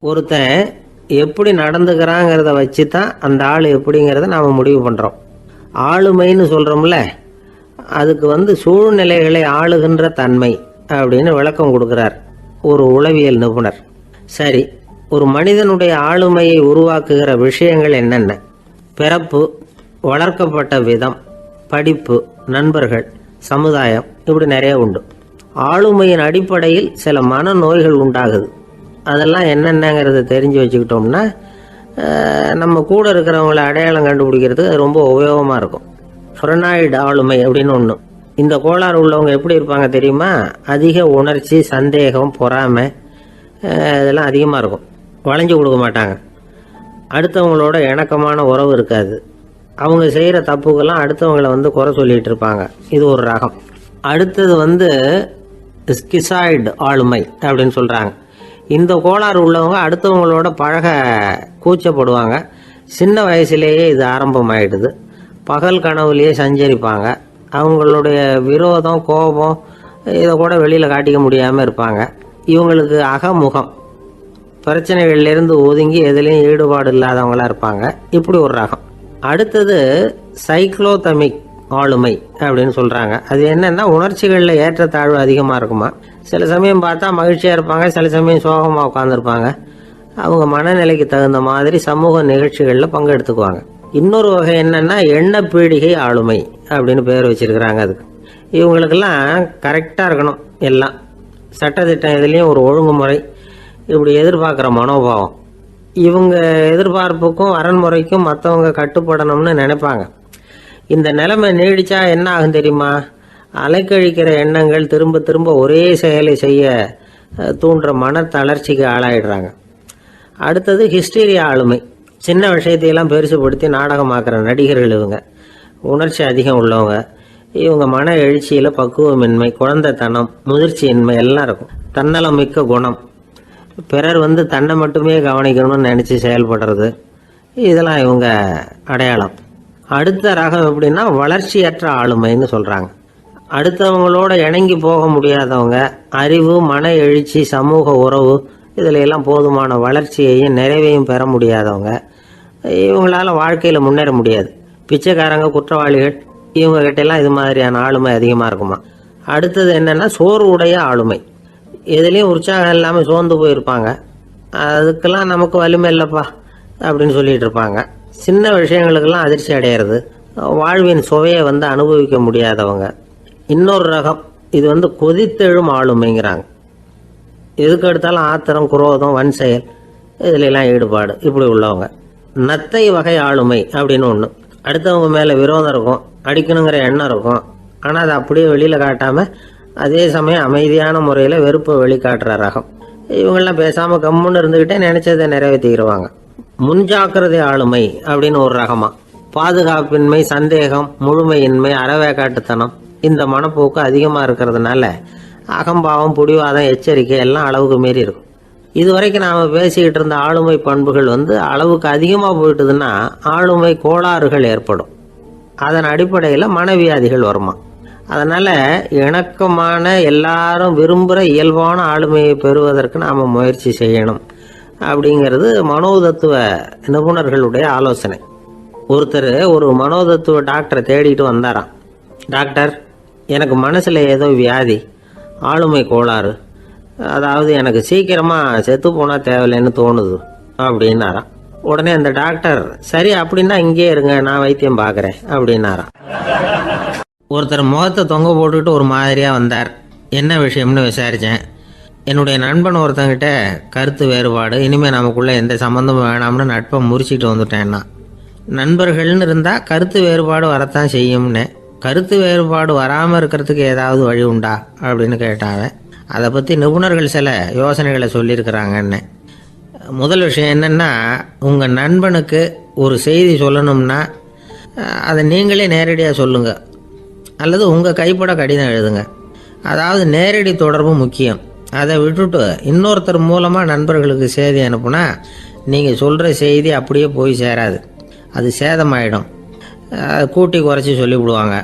ஒருத்தன் எப்படி நடந்துக்கிறாங்கிறத வச்சு தான் அந்த ஆள் எப்படிங்கிறத நாம் முடிவு பண்ணுறோம். ஆளுமைன்னு சொல்கிறோம்ல, அதுக்கு சூழ்நிலைகளை ஆளுகின்ற தன்மை அப்படின்னு விளக்கம் கொடுக்குறார் ஒரு உளவியல் நிபுணர். சரி, ஒரு மனிதனுடைய ஆளுமையை உருவாக்குகிற விஷயங்கள் என்னென்ன? பிறப்பு, வளர்க்கப்பட்ட விதம், படிப்பு, நண்பர்கள், சமுதாயம், இப்படி நிறைய உண்டு. ஆளுமையின் அடிப்படையில் சில மனநோய்கள் உண்டாகுது. அதெல்லாம் என்னென்னங்கிறத தெரிஞ்சு வச்சுக்கிட்டோம்னா நம்ம கூட இருக்கிறவங்கள அடையாளம் கண்டுபிடிக்கிறதுக்கு அது ரொம்ப உபயோகமாக இருக்கும். ஃப்ரெனாய்டு ஆளுமை அப்படின்னு ஒன்று. இந்த கோளாறு உள்ளவங்க எப்படி இருப்பாங்க தெரியுமா? அதிக உணர்ச்சி, சந்தேகம், பொறாமை இதெல்லாம் அதிகமாக இருக்கும். வளைஞ்சு கொடுக்க மாட்டாங்க. அடுத்தவங்களோட இணக்கமான உறவு இருக்காது. அவங்க செய்கிற தப்புக்கெல்லாம் அடுத்தவங்களை குறை சொல்லிகிட்டு இருப்பாங்க. இது ஒரு ரகம். அடுத்தது ஸ்கிசாய்டு ஆளுமை அப்படின்னு சொல்கிறாங்க. இந்த கோளாறு உள்ளவங்க அடுத்தவங்களோட பழக கூச்சப்படுவாங்க. சின்ன வயசுலேயே இது ஆரம்பமாயிடுது. பகல் கனவுலேயே சஞ்சரிப்பாங்க. அவங்களுடைய விரோதம், கோபம் இதை கூட வெளியில் காட்டிக்க முடியாமல் இருப்பாங்க. இவங்களுக்கு அகமுகம், பிரச்சனைகள்லேருந்து ஒதுங்கி எதுலேயும் ஈடுபாடு இல்லாதவங்களாக இருப்பாங்க. இப்படி ஒரு ரகம். அடுத்தது சைக்ளோதமிக் ஆளுமை அப்படின்னு சொல்கிறாங்க. அது என்னென்னா, உணர்ச்சிகளில் ஏற்றத்தாழ்வு அதிகமாக இருக்குமா. சில சமயம் பார்த்தா மகிழ்ச்சியாக இருப்பாங்க, சில சமயம் சோகமாக உட்காந்துருப்பாங்க. அவங்க மனநிலைக்கு தகுந்த மாதிரி சமூக நிகழ்ச்சிகளில் பங்கெடுத்துக்குவாங்க. இன்னொரு வகை என்னென்னா எண்ணப்பீடிகை ஆளுமை அப்படின்னு பேர் வச்சிருக்கிறாங்க. அதுக்கு இவங்களுக்கெல்லாம் கரெக்டாக இருக்கணும். எல்லாம் சட்டத்திட்டம், இதுலேயும் ஒரு ஒழுங்குமுறை, இப்படி எதிர்பார்க்குற மனோபாவம். இவங்க எதிர்பார்ப்புக்கும் வரன்முறைக்கும் மற்றவங்க கட்டுப்படணும்னு நினைப்பாங்க. இந்த நிலைமை நீடிச்சா என்ன ஆகும் தெரியுமா? அலைக்கழிக்கிற எண்ணங்கள் திரும்ப திரும்ப ஒரே செயலை செய்ய தூண்டுற மன தளர்ச்சிக்கு ஆளாயிடுறாங்க. அடுத்தது ஹிஸ்டீரியா ஆளுமை. சின்ன விஷயத்தையெல்லாம் பெருசுப்படுத்தி நாடகமாக்குற நடிகர்கள் இவங்க. உணர்ச்சி அதிகம் உள்ளவங்க. இவங்க மன எழுச்சியில் பக்குவமின்மை, குழந்தைத்தனம், முதிர்ச்சியின்மை எல்லாம் இருக்கும். தன்னலம் மிக்க குணம். பிறர் தன்னை மட்டுமே கவனிக்கணும்னு நினச்சி செயல்படுறது, இதெல்லாம் இவங்க அடையாளம். அடுத்த ரகம் எப்படின்னா வளர்ச்சியற்ற ஆளுமைன்னு சொல்கிறாங்க. அடுத்தவங்களோட இணங்கி போக முடியாதவங்க. அறிவு, மன எழுச்சி, சமூக உறவு இதில் எல்லாம் போதுமான வளர்ச்சியையும் நிறைவையும் பெற முடியாதவங்க. இவங்களால வாழ்க்கையில் முன்னேற முடியாது. பிச்சைக்காரங்க, குற்றவாளிகள், இவங்ககிட்டெல்லாம் இது மாதிரியான ஆளுமை அதிகமாக இருக்குமா. அடுத்தது என்னென்னா சோர்வுடைய ஆளுமை. எதுலேயும் உற்சாகம் இல்லாமல் சோர்ந்து போயிருப்பாங்க. அதுக்கெல்லாம் நமக்கு வலிமை இல்லைப்பா அப்படின்னு சொல்லிட்டு இருப்பாங்க. சின்ன விஷயங்களுக்கெல்லாம் அதிர்ச்சி அடையிறது. வாழ்வின் சுவையை அனுபவிக்க முடியாதவங்க. இன்னொரு ரகம் இது கொதித்தெழும் ஆளுமைங்கிறாங்க. எதுக்கு எடுத்தாலும் ஆத்திரம், குரோதம், வன் செயல் இதுலெல்லாம் ஈடுபாடு, இப்படி உள்ளவங்க. நத்தை வகை ஆளுமை அப்படின்னு ஒன்று. அடுத்தவங்க மேலே விரோதம் இருக்கும், அடிக்கணுங்கிற எண்ணம் இருக்கும். ஆனால் அதை அப்படியே வெளியில் காட்டாமல் அதே சமயம் அமைதியான முறையில் வெறுப்பை வெளிக்காட்டுற ரகம். இவங்கெல்லாம் பேசாமல் கம்முன்னு இருந்துக்கிட்டே நினைச்சதை நிறைவேற்றிடுவாங்க. முன்ஜாக்கிரதை ஆளுமை அப்படின்னு ஒரு ரகமா. பாதுகாப்பின்மை, சந்தேகம், முழுமையின்மை, அறவேக்காட்டுத்தனம் இந்த மனப்போக்கு அதிகமாக இருக்கிறதுனால அகம்பாவம், புடிவாதம், எச்சரிக்கை எல்லாம் அளவுக்கு மீறி இருக்கும். இதுவரைக்கும் நாம் பேசிக்கிட்டு இருந்த ஆளுமை பண்புகள் அளவுக்கு அதிகமாக போயிட்டுதுன்னா ஆளுமை கோளாறுகள் ஏற்படும். அதன் அடிப்படையில் மனவியாதிகள் வருமா. அதனால் இணக்கமான, எல்லாரும் விரும்புகிற இயல்பான ஆளுமையை பெறுவதற்கு நாம் முயற்சி செய்யணும் அப்படிங்கிறது மனோதத்துவ நிபுணர்களுடைய ஆலோசனை. ஒருத்தர் ஒரு மனோதத்துவ டாக்டரை தேடிட்டு வந்தாராம். டாக்டர், எனக்கு மனசில் ஏதோ வியாதி, ஆளுமை கோளாறு, அதாவது எனக்கு சீக்கிரமாக செத்து போனால் தேவையில்லைன்னு தோணுது அப்படின்னாராம். உடனே அந்த டாக்டர், சரி அப்படின்னா இங்கே இருங்க, நான் வைத்தியம் பார்க்குறேன் அப்படின்னாராம். ஒருத்தர் முகத்தை தொங்க போட்டுக்கிட்டு ஒரு மாதிரியாக வந்தார். என்ன விஷயம்னு விசாரித்தேன். என்னுடைய நண்பன் ஒருத்தங்கிட்ட கருத்து வேறுபாடு, இனிமேல் நமக்குள்ளே எந்த சம்மந்தமும் வேணாம்னு நட்பை முறிச்சிட்டு வந்துட்டேன்னா. நண்பர்கள்னு இருந்தால் கருத்து வேறுபாடு வரத்தான் செய்யும்னு. கருத்து வேறுபாடு வராமல் இருக்கிறதுக்கு ஏதாவது வழி உண்டா அப்படின்னு கேட்டாங்க. அதை பற்றி நிபுணர்கள் சில யோசனைகளை சொல்லியிருக்கிறாங்கன்னு. முதல் விஷயம் என்னென்னா, உங்கள் நண்பனுக்கு ஒரு செய்தி சொல்லணும்னா அதை நீங்களே நேரடியாக சொல்லுங்கள், அல்லது உங்கள் கைப்பட கடிதம் எழுதுங்க. அதாவது நேரடி தொடர்பு முக்கியம். அதை விட்டுட்டு இன்னொருத்தர் மூலமாக நண்பர்களுக்கு செய்தி அனுப்புனா நீங்கள் சொல்கிற செய்தி அப்படியே போய் சேராது, அது சேதமாயிடும். கூட்டி குறைச்சி சொல்லிவிடுவாங்க,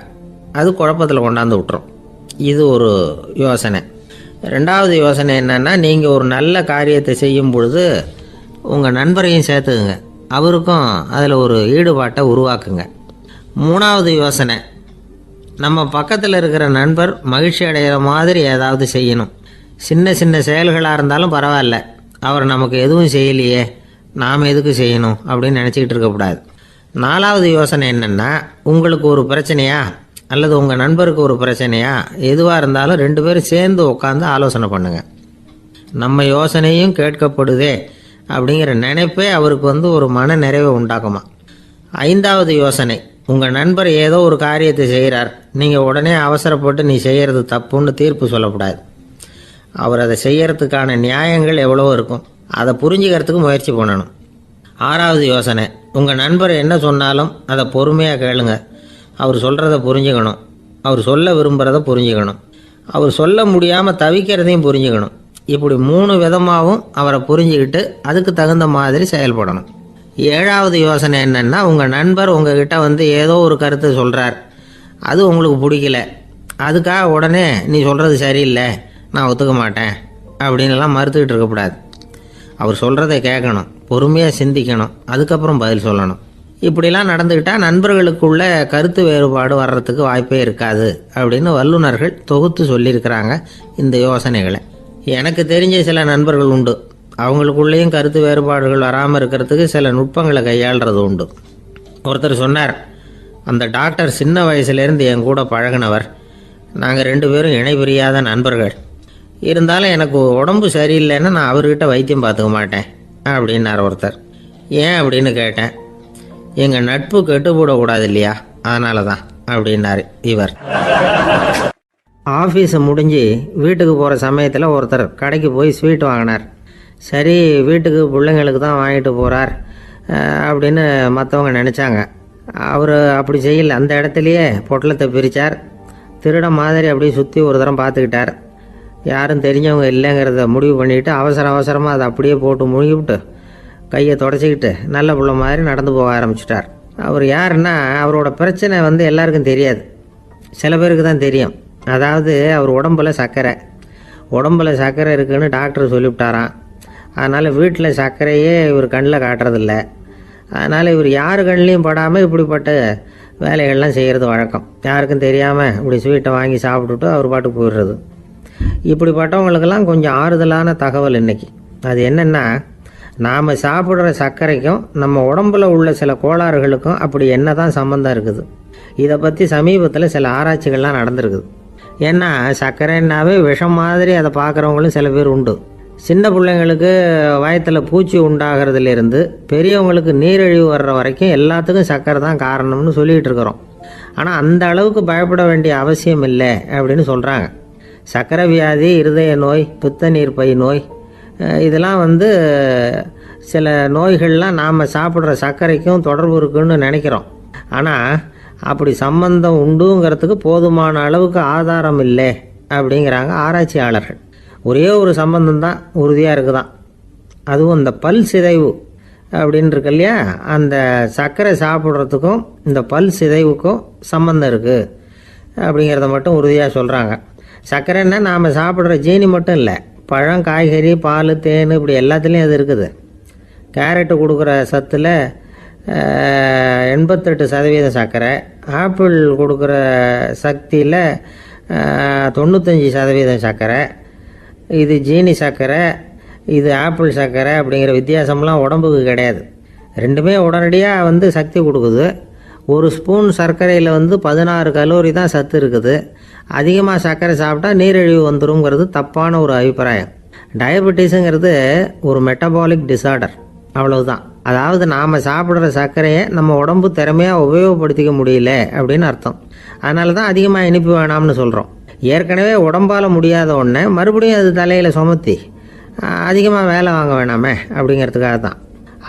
அது குழப்பத்தில் கொண்டாந்து விட்டுரும். இது ஒரு யோசனை. ரெண்டாவது யோசனை என்னென்னா, நீங்கள் ஒரு நல்ல காரியத்தை செய்யும் பொழுது உங்கள் நண்பரையும் சேர்த்துக்குங்க, அவருக்கும் அதில் ஒரு ஈடுபாட்டை உருவாக்குங்க. 3வது யோசனை, நம்ம பக்கத்தில் இருக்கிற நண்பர் மகிழ்ச்சி அடைகிற மாதிரி ஏதாவது செய்யணும். சின்ன சின்ன செயல்களாக இருந்தாலும் பரவாயில்ல, அவர் நமக்கு எதுவும் செய்யலையே, நாம் எதுக்கு செய்யணும் அப்படின்னு நினச்சிக்கிட்டு இருக்கக்கூடாது. 4வது யோசனை என்னென்னா, உங்களுக்கு ஒரு பிரச்சனையா அல்லது உங்கள் நண்பருக்கு ஒரு பிரச்சனையா, எதுவாக இருந்தாலும் 2 பேரும் சேர்ந்து உட்காந்து ஆலோசனை பண்ணுங்கள். நம்ம யோசனையும் கேட்கப்படுதே அப்படிங்கிற நினைப்பே அவருக்கு ஒரு மன நிறைவை உண்டாக்குமா. 5வது யோசனை, உங்கள் நண்பர் ஏதோ ஒரு காரியத்தை செய்கிறார், நீங்கள் உடனே அவசரப்பட்டு நீ செய்கிறது தப்புன்னு தீர்ப்பு சொல்லக்கூடாது. அவர் அதை செய்யறதுக்கான நியாயங்கள் எவ்வளோ இருக்கும், அதை புரிஞ்சுக்கிறதுக்கு முயற்சி பண்ணணும். 6வது யோசனை, உங்கள் நண்பர் என்ன சொன்னாலும் அதை பொறுமையாக கேளுங்க. அவர் சொல்கிறத புரிஞ்சுக்கணும், அவர் சொல்ல விரும்புகிறத புரிஞ்சுக்கணும், அவர் சொல்ல முடியாமல் தவிக்கிறதையும் புரிஞ்சுக்கணும். இப்படி 3 விதமாகவும் அவரை புரிஞ்சுக்கிட்டு அதுக்கு தகுந்த மாதிரி செயல்படணும். 7வது யோசனை என்னென்னா, உங்கள் நண்பர் உங்ககிட்ட ஏதோ ஒரு கருத்தை சொல்கிறார், அது உங்களுக்கு பிடிக்கல, அதுக்காக உடனே நீ சொல்கிறது சரியில்லை, நான் ஒத்துக்க மாட்டேன் அப்படின்லாம் மறுத்துக்கிட்டு இருக்கக்கூடாது. அவர் சொல்கிறத கேட்கணும், பொறுமையாக சிந்திக்கணும், அதுக்கப்புறம் பதில் சொல்லணும். இப்படிலாம் நடந்துக்கிட்டால் நண்பர்களுக்குள்ள கருத்து வேறுபாடு வர்றதுக்கு வாய்ப்பே இருக்காது அப்படின்னு வல்லுநர்கள் தொகுத்து சொல்லியிருக்கிறாங்க இந்த யோசனைகளை. எனக்கு தெரிஞ்ச சில நண்பர்கள் உண்டு, அவங்களுக்குள்ளேயும் கருத்து வேறுபாடுகள் வராமல் இருக்கிறதுக்கு சில நுட்பங்களை கையாளுறது உண்டு. ஒருத்தர் சொன்னார், அந்த டாக்டர் சின்ன வயசுலேருந்து என் கூட பழகினவர், நாங்கள் 2 பேரும் இணை பிரியாத நண்பர்கள். இருந்தாலும் எனக்கு உடம்பு சரியில்லைன்னா நான் அவர்கிட்ட வைத்தியம் பார்த்துக்க மாட்டேன் அப்படின்னார் ஒருத்தர். ஏன் அப்படின்னு கேட்டேன். எங்கள் நட்பு கெட்டுப்படக்கூடாது இல்லையா, அதனால தான் அப்படின்னாரு இவர். ஆஃபீஸை முடிஞ்சு வீட்டுக்கு போகிற சமயத்தில் ஒருத்தர் கடைக்கு போய் ஸ்வீட் வாங்கினார். சரி, வீட்டுக்கு பிள்ளைங்களுக்கு தான் வாங்கிட்டு போகிறார் அப்படின்னு மற்றவங்க நினச்சாங்க. அவர் அப்படி செய்யலை. அந்த இடத்துலையே பொட்டலத்தை பிரித்தார். திருட மாதிரி அப்படியே சுற்றி ஒரு தரம் பார்த்துக்கிட்டார். யாரும் தெரிஞ்சவங்க இல்லைங்கிறத முடிவு பண்ணிவிட்டு அவசரமாக அதை அப்படியே போட்டு முழுகிவிட்டு கையை தொடச்சிக்கிட்டு நல்ல பிள்ளை மாதிரி நடந்து போக ஆரம்பிச்சிட்டார். அவர் யாருன்னா, அவரோட பிரச்சனை எல்லாருக்கும் தெரியாது, சில பேருக்கு தான் தெரியும். அதாவது அவர் உடம்பில் சர்க்கரை இருக்குதுன்னு டாக்டர் சொல்லிவிட்டாராம். அதனால் வீட்டில் சர்க்கரையே இவர் கண்ணில் காட்டுறதில்ல. அதனால் இவர் யார் கண்ணிலையும் படாமல் இப்படிப்பட்ட வேலைகள்லாம் செய்கிறது வழக்கம். யாருக்கும் தெரியாமல் இப்படி ஸ்வீட்டை வாங்கி சாப்பிட்டுட்டு அவர் பாட்டுக்கு போயிடுறது. இப்படிப்பட்டவங்களுக்கெல்லாம் கொஞ்சம் ஆறுதலான தகவல் இன்றைக்கி. அது என்னென்னா, நாம் சாப்பிட்ற சர்க்கரைக்கும் நம்ம உடம்பில் உள்ள சில கோளாறுகளுக்கும் அப்படி என்ன தான் சம்மந்தம் இருக்குது. இதை பற்றி சமீபத்தில் சில ஆராய்ச்சிகள்லாம் நடந்திருக்குது. ஏன்னா சர்க்கரைன்னாவே விஷம் மாதிரி அதை பார்க்குறவங்களும் சில பேர் உண்டு. சின்ன பிள்ளைங்களுக்கு வயத்தில் பூச்சி உண்டாகிறதுலேருந்து பெரியவங்களுக்கு நீரிழிவு வர்ற வரைக்கும் எல்லாத்துக்கும் சர்க்கரை தான் காரணம்னு சொல்லிகிட்டு இருக்கிறோம். ஆனால் அந்த அளவுக்கு பயப்பட வேண்டிய அவசியம் இல்லை அப்படின்னு சொல்கிறாங்க. சர்க்கரை வியாதி, இருதய நோய், பித்த நீர்ப்பை நோய், இதெல்லாம் சில நோய்கள்லாம் நாம் சாப்பிட்ற சர்க்கரைக்கும் தொடர்பு இருக்குன்னு நினைக்கிறோம். ஆனால் அப்படி சம்பந்தம் உண்டுங்கிறதுக்கு போதுமான அளவுக்கு ஆதாரம் இல்லை அப்படிங்கிறாங்க ஆராய்ச்சியாளர்கள். ஒரே ஒரு சம்பந்தம் தான் உறுதியாக இருக்குதான். அதுவும் இந்த பல் சிதைவு அப்படின்னு இருக்கு இல்லையா, அந்த சர்க்கரை சாப்பிட்றதுக்கும் இந்த பல் சிதைவுக்கும் சம்பந்தம் இருக்குது அப்படிங்கிறத மட்டும் உறுதியாக சொல்கிறாங்க. சர்க்கரைன்னா நாம் சாப்பிட்ற ஜீனி மட்டும் இல்லை, பழம், காய்கறி, பால், தேன், இப்படி எல்லாத்துலேயும் அது இருக்குது. கேரட்டு கொடுக்குற சத்தில் 88% சர்க்கரை, ஆப்பிள் கொடுக்குற சக்தியில் 95% சர்க்கரை. இது ஜீனி சர்க்கரை, இது ஆப்பிள் சர்க்கரை அப்படிங்கிற வித்தியாசம்லாம் உடம்புக்கு கிடையாது. ரெண்டுமே உடனடியாக சக்தி கொடுக்குது. ஒரு ஸ்பூன் சர்க்கரையில் 16 கலோரி தான் சத்து இருக்குது. அதிகமாக சர்க்கரை சாப்பிட்டா நீரிழிவு வந்துருங்கிறது தப்பான ஒரு அபிப்பிராயம். டயபெட்டிஸுங்கிறது ஒரு மெட்டபாலிக் டிசார்டர், அவ்வளவுதான். அதாவது நாம் சாப்பிட்ற சர்க்கரையை நம்ம உடம்பு திறமையாக உபயோகப்படுத்திக்க முடியல அப்படின்னு அர்த்தம். அதனால தான் அதிகமாக இனிப்பு வேணாம்னு சொல்கிறோம். ஏற்கனவே உடம்பால் முடியாத ஒன்றை மறுபடியும் அது தலையில் சுமத்தி அதிகமாக வேலை வாங்க வேணாமே அப்படிங்கிறதுக்காக தான்.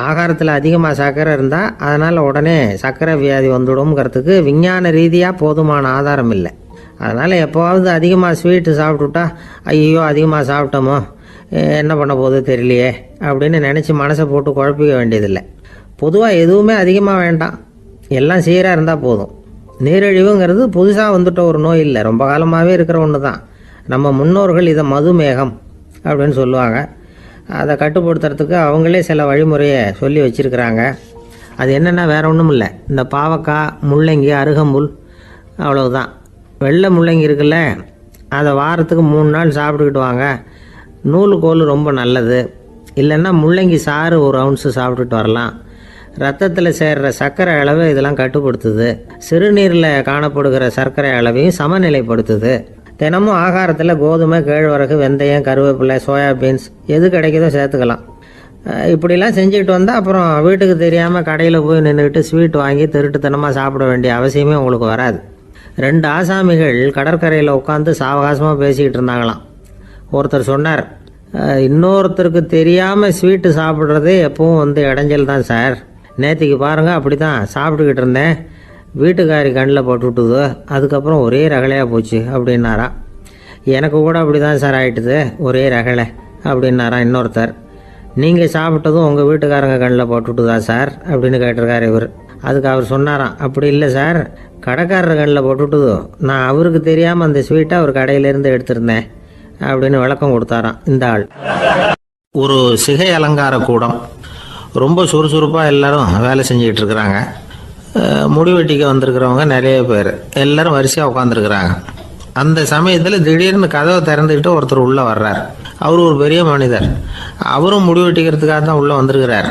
ஆகாரத்தில் அதிகமாக சர்க்கரை இருந்தால் அதனால் உடனே சர்க்கரை வியாதி வந்துடும்ங்கிறதுக்கு விஞ்ஞான ரீதியாக போதுமான ஆதாரம் இல்லை. அதனால் எப்போவாவது அதிகமாக ஸ்வீட்டு சாப்பிட்டுட்டா ஐயோ அதிகமாக சாப்பிட்டோமோ என்ன பண்ண போகுது தெரியலையே அப்படின்னு நினச்சி மனசை போட்டு குழப்பிக்க வேண்டியதில்லை. பொதுவாக எதுவுமே அதிகமாக வேண்டாம், எல்லாம் சீராக இருந்தால் போதும். நீரிழிவுங்கிறது புதுசாக வந்துட்ட ஒரு நோய் இல்லை, ரொம்ப காலமாகவே இருக்கிற ஒன்று தான். நம்ம முன்னோர்கள் இதை மதுமேகம் அப்படின்னு சொல்லுவாங்க. அதை கட்டுப்படுத்துறதுக்கு அவங்களே சில வழிமுறையை சொல்லி வச்சுருக்கிறாங்க. அது என்னென்னா வேறு ஒன்றும் இல்லை, இந்த பாவக்காய், முள்ளங்கி, அருகம்புல், அவ்வளவுதான். வெள்ளை முள்ளங்கி இருக்குல்ல, அதை வாரத்துக்கு 3 நாள் சாப்பிட்டுக்கிட்டு வாங்க. நூலுக்கோல் ரொம்ப நல்லது. இல்லைன்னா முள்ளங்கி சாறு 1 ounce சாப்பிட்டுட்டு வரலாம். ரத்தத்தில் சேர்கிற சர்க்கரை அளவை இதெல்லாம் கட்டுப்படுத்துது. சிறுநீரில் காணப்படுகிற சர்க்கரை அளவையும் சமநிலைப்படுத்துது. தினமும் ஆகாரத்தில் கோதுமை, கேழ்வரகு, வெந்தயம், கருவேப்பிலை, சோயாபீன்ஸ் எது கிடைக்குதோ சேர்த்துக்கலாம். இப்படிலாம் செஞ்சுக்கிட்டு வந்தால் அப்புறம் வீட்டுக்கு தெரியாமல் கடையில் போய் நின்றுக்கிட்டு ஸ்வீட் வாங்கி திருட்டுத்தனமாக சாப்பிட வேண்டிய அவசியமே உங்களுக்கு வராது. 2 ஆசாமிகள் கடற்கரையில் உட்காந்து சாவகாசமாக பேசிக்கிட்டு இருந்தாங்களாம். ஒருத்தர் சொன்னார், இன்னொருத்தருக்கு தெரியாமல் ஸ்வீட்டு சாப்பிட்றதே எப்பவும் இடைஞ்சல் தான் சார். நேற்றுக்கு பாருங்கள், அப்படி தான் சாப்பிட்டுக்கிட்டு இருந்தேன், வீட்டுக்காரி கண்ணில் போட்டுவிட்டுது, அதுக்கப்புறம் ஒரே ரகலையாக போச்சு அப்படின்னாரா. எனக்கு கூட அப்படி தான் சார் ஆகிட்டுது, ஒரே ரகலை அப்படின்னாரா இன்னொருத்தர். நீங்கள் சாப்பிட்டதும் உங்கள் வீட்டுக்காரங்க கண்ணில் போட்டுவிட்டுதா சார் அப்படின்னு கேட்டிருக்காரு இவர். அதுக்கு அவர் சொன்னாராம், அப்படி இல்லை சார், கடைக்காரர் கண்ணில் போட்டுவிட்டுதோ, நான் அவருக்கு தெரியாமல் அந்த ஸ்வீட்டை அவர் கடையிலேருந்து எடுத்திருந்தேன் அப்படின்னு விளக்கம் கொடுத்தாராம் இந்த ஆள். ஒரு சிகை அலங்கார கூடம், ரொம்ப சுறுசுறுப்பாக எல்லாரும் வேலை செஞ்சுக்கிட்டு இருக்கிறாங்க. முடிவெட்டிக்க வந்திருக்கிறவங்க நிறைய பேர், எல்லாரும் வரிசையாக உட்காந்துருக்குறாங்க. அந்த சமயத்தில் திடீர்னு கதவை திறந்துக்கிட்டு ஒருத்தர் உள்ளே வர்றார். அவர் ஒரு பெரிய மனிதர். அவரும் முடிவெட்டிக்கிறதுக்காக தான் உள்ளே வந்திருக்கிறார்.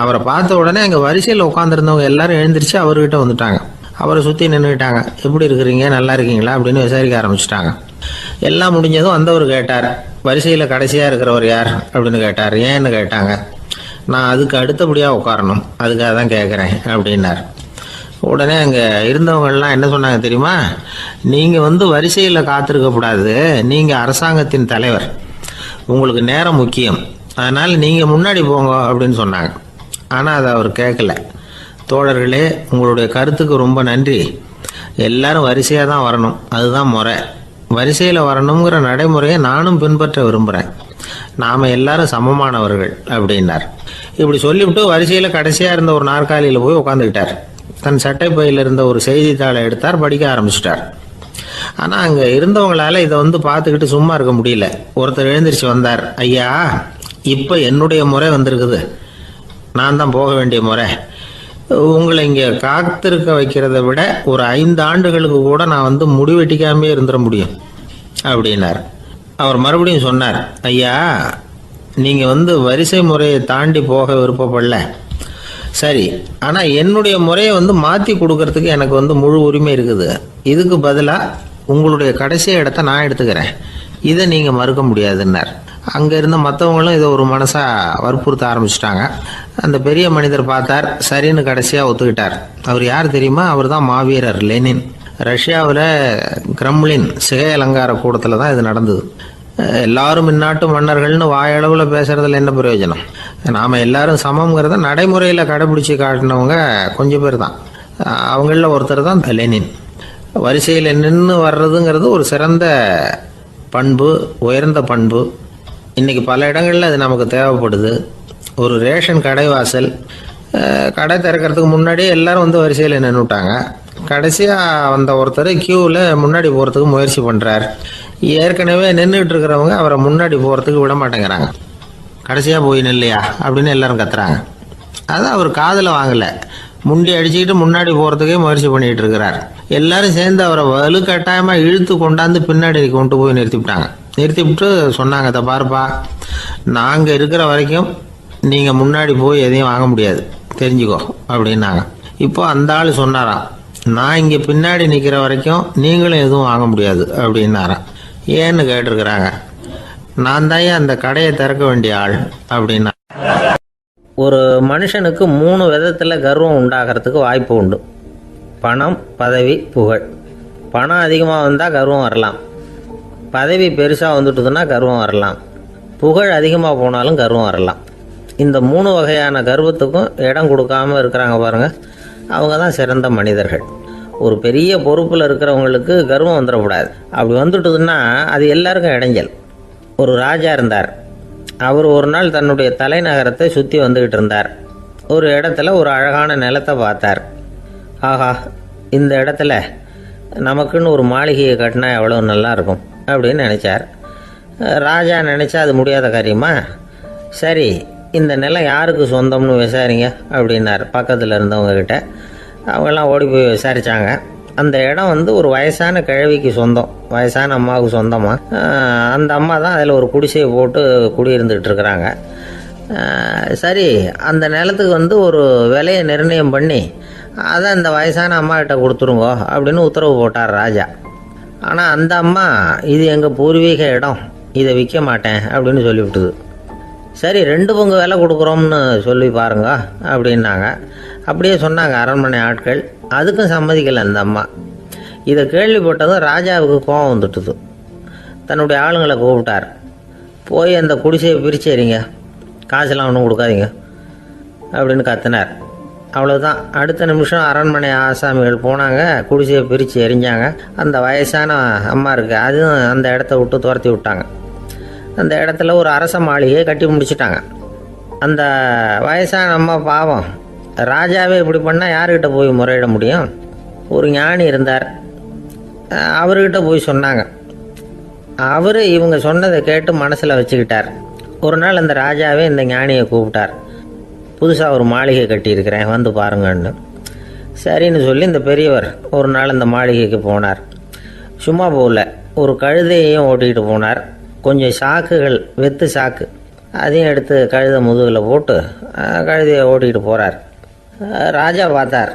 அவரை பார்த்த உடனே அங்கே வரிசையில் உட்காந்துருந்தவங்க எல்லாரும் எழுந்திரிச்சு அவர்கிட்ட வந்துட்டாங்க. அவரை சுற்றி நின்றுக்கிட்டாங்க. எப்படி இருக்கிறீங்க, நல்லா இருக்கீங்களா அப்படின்னு விசாரிக்க ஆரம்பிச்சிட்டாங்க. எல்லாம் முடிஞ்சதும் வந்தவர் கேட்டார், வரிசையில் கடைசியாக இருக்கிறவர் யார் அப்படின்னு கேட்டார். ஏன்னு கேட்டாங்க. நான் அதுக்கு அடுத்தபடியாக உட்காரணும், அதுக்காக தான் கேட்குறேன் அப்படின்னார். உடனே அங்கே இருந்தவங்கெல்லாம் என்ன சொன்னாங்க தெரியுமா, நீங்கள் வரிசையில் காத்திருக்கக்கூடாது, நீங்கள் அரசாங்கத்தின் தலைவர், உங்களுக்கு நேரம் முக்கியம், அதனால் நீங்கள் முன்னாடி போங்க அப்படின்னு சொன்னாங்க. ஆனால் அதை அவர் கேட்கல. தோழர்களே, உங்களுடைய கருத்துக்கு ரொம்ப நன்றி. எல்லாரும் வரிசையாக தான் வரணும், அதுதான் முறை. வரிசையில் வரணுங்கிற நடைமுறையை நானும் பின்பற்ற விரும்புகிறேன். நாம் எல்லாரும் சமமானவர்கள் அப்படின்னார். இப்படி சொல்லிவிட்டு வரிசையில் கடைசியாக இருந்த ஒரு நாற்காலியில் போய் உட்காந்துக்கிட்டார். தன் சட்டை பையில் இருந்த ஒரு செய்தித்தாளை எடுத்தார், படிக்க ஆரம்பிச்சிட்டார். ஆனால் அங்கே இருந்தவங்களால இதை பார்த்துக்கிட்டு சும்மா இருக்க முடியல. ஒருத்தர் எழுந்திரிச்சு வந்தார். ஐயா, இப்போ என்னுடைய முறை வந்திருக்குது, நான் தான் போக வேண்டிய முறை. உங்களை இங்கே காத்திருக்க வைக்கிறத விட ஒரு 5 ஆண்டுகளுக்கு கூட நான் முடிவெட்டிக்காமே இருந்துட முடியும் அப்படின்னார். அவர் மறுபடியும் சொன்னார், ஐயா, நீங்கள் வரிசை முறையை தாண்டி போக விருப்பப்படல, சரி, ஆனால் என்னுடைய முறையை மாற்றி கொடுக்கறதுக்கு எனக்கு முழு உரிமை இருக்குது. இதுக்கு பதிலாக உங்களுடைய கடைசி இடத்த நான் எடுத்துக்கிறேன், இதை நீங்கள் மறுக்க முடியாதுன்னார். அங்கே இருந்த மற்றவங்களும் இதை ஒரு மனசாக வற்புறுத்த ஆரம்பிச்சிட்டாங்க. அந்த பெரிய மனிதர் பார்த்தார், சரின்னு கடைசியாக ஒத்துக்கிட்டார். அவர் யார் தெரியுமா? அவர் தான் மாவீரர் லெனின். ரஷ்யாவில் கிரெம்ளின் சிகை அலங்கார கூடத்தில் தான் இது நடந்தது. எல்லாரும் இந்நாட்டு மன்னர்கள்னு வாயளவில் பேசுறதுல என்ன பிரயோஜனம்? நாம் எல்லாரும் சமங்கிறத நடைமுறையில் கடைபிடிச்சி காட்டினவங்க கொஞ்சம் பேர் தான். அவங்களில் ஒருத்தர் தான் லெனின். வரிசையில் நின்று வர்றதுங்கிறது ஒரு சிறந்த பண்பு, உயர்ந்த பண்பு. இன்றைக்கி பல இடங்களில் அது நமக்கு தேவைப்படுது. ஒரு ரேஷன் கடை வாசல், கடை திறக்கிறதுக்கு முன்னாடியே எல்லாரும் வரிசையில் நின்றுட்டாங்க. கடைசியாக வந்த ஒருத்தர் கியூவில் முன்னாடி போகிறதுக்கு முயற்சி பண்ணுறார். ஏற்கனவே நின்றுட்டு இருக்கிறவங்க அவரை முன்னாடி போகிறதுக்கு விட மாட்டேங்கிறாங்க. கடைசியாக போய் நில்லையா அப்படின்னு எல்லாரும் கத்துறாங்க. அதான் அவர் காதில் வாங்கலை, முண்டி அடிச்சுக்கிட்டு முன்னாடி போகிறதுக்கே முயற்சி பண்ணிகிட்டு இருக்கிறார். எல்லாரும் சேர்ந்து அவரை வலுக்கட்டாயமாக இழுத்து கொண்டாந்து பின்னாடி கொண்டு போய் நிறுத்திவிட்டாங்க. நிறுத்திவிட்டு சொன்னாங்க, இதை பாருப்பா, நாங்கள் இருக்கிற வரைக்கும் நீங்கள் முன்னாடி போய் எதையும் வாங்க முடியாது, தெரிஞ்சுக்கோ அப்படின்னாங்க. இப்போ அந்த ஆள் சொன்னாராம், நான் இங்கே பின்னாடி நிற்கிற வரைக்கும் நீங்களும் எதுவும் வாங்க முடியாது அப்படின்னாராம். ஏன்னு கேட்டிருக்கிறாங்க. நான் தான் அந்த கடையை திறக்க வேண்டிய ஆள் அப்படின்னா. ஒரு மனுஷனுக்கு 3 விதத்தில் கர்வம் உண்டாகிறதுக்கு வாய்ப்பு உண்டு. பணம், பதவி, புகழ். பணம் அதிகமாக வந்தால் கர்வம் வரலாம், பதவி பெருசாக வந்துட்டுதுன்னா கர்வம் வரலாம், புகழ் அதிகமாக போனாலும் கர்வம் வரலாம். இந்த 3 வகையான கர்வத்துக்கும் இடம் கொடுக்காமல் இருக்கிறாங்க பாருங்கள், அவங்க தான் சிறந்த மனிதர்கள். ஒரு பெரிய பொறுப்பில் இருக்கிறவங்களுக்கு கர்வம் வந்துடக்கூடாது. அப்படி வந்துட்டுதுன்னா அது எல்லாருக்கும் இடைஞ்சல். ஒரு ராஜா இருந்தார். அவர் ஒரு நாள் தன்னுடைய தலைநகரத்தை சுற்றி வந்துக்கிட்டு இருந்தார். ஒரு இடத்துல ஒரு அழகான நிலத்தை பார்த்தார். ஆஹா, இந்த இடத்துல நமக்குன்னு ஒரு மாளிகையை கட்டினா எவ்வளோ நல்லா இருக்கும் அப்படின்னு நினச்சார். ராஜா நினச்சா அது முடியாத காரியமா? சரி, இந்த நிலம் யாருக்கு சொந்தம்னு விசாரிங்க அப்படின்னார் பக்கத்தில் இருந்தவங்க கிட்ட. அவங்கெல்லாம் ஓடி போய் விசாரித்தாங்க. அந்த இடம் வந்து ஒரு வயசான கிழவிக்கு சொந்தம், வயசான அம்மாவுக்கு சொந்தமாக. அந்த அம்மா தான் அதில் ஒரு குடிசையை போட்டு குடியிருந்துகிட்டு இருக்கிறாங்க. சரி, அந்த நிலத்துக்கு வந்து ஒரு விலையை நிர்ணயம் பண்ணி அதை அந்த வயசான அம்மா கிட்ட கொடுத்துருங்கோ அப்படின்னு உத்தரவு போட்டார் ராஜா. ஆனால் அந்த அம்மா இது எங்கள் பூர்வீக இடம், இதை விற்க மாட்டேன் அப்படின்னு சொல்லிவிட்டுது. சரி, 2 பங்கு விலை கொடுக்குறோம்னு சொல்லி பாருங்க அப்படின்னாங்க. அப்படியே சொன்னாங்க அரண்மனை ஆட்கள். அதுக்கும் சம்மதிக்கலை அந்த அம்மா. இதை கேள்விப்பட்டதும் ராஜாவுக்கு கோபம் வந்துட்டுது. தன்னுடைய ஆளுங்களை கூப்பிட்டார். போய் அந்த குடிசையை பிரித்து எறிங்க, காசெல்லாம் ஒன்றும் கொடுக்காதீங்க அப்படின்னு கத்தினார். அவ்வளோதான். அடுத்த நிமிஷம் அரண்மனை ஆசாமிகள் போனாங்க, குடிசையை பிரித்து எரிஞ்சாங்க. அந்த வயசான அம்மா இருக்குது, அதுவும் அந்த இடத்த விட்டு துரத்தி விட்டாங்க. அந்த இடத்துல ஒரு அரச மாளிகையை கட்டி முடிச்சிட்டாங்க. அந்த வயசான அம்மா பாவம், ராஜாவே இப்படி பண்ணால் யார்கிட்ட போய் முறையிட முடியும்? ஒரு ஞானி இருந்தார், அவர்கிட்ட போய் சொன்னாங்க. அவர் இவங்க சொன்னதை கேட்டு மனசில் வச்சுக்கிட்டார். ஒரு நாள் அந்த ராஜாவே இந்த ஞானியை கூப்பிட்டார். புதுசாக ஒரு மாளிகை கட்டியிருக்கிறேன், வந்து பாருங்கன்னு. சரின்னு சொல்லி இந்த பெரியவர் ஒரு நாள் இந்த மாளிகைக்கு போனார். சும்மா போகல, ஒரு கழுதையையும் ஓட்டிகிட்டு போனார். கொஞ்சம் சாக்குகள், வெத்து சாக்கு, அதையும் எடுத்து கழுதை முதுகில் போட்டு கழுதையை ஓட்டிகிட்டு போகிறார். ராஜா பார்த்தார்.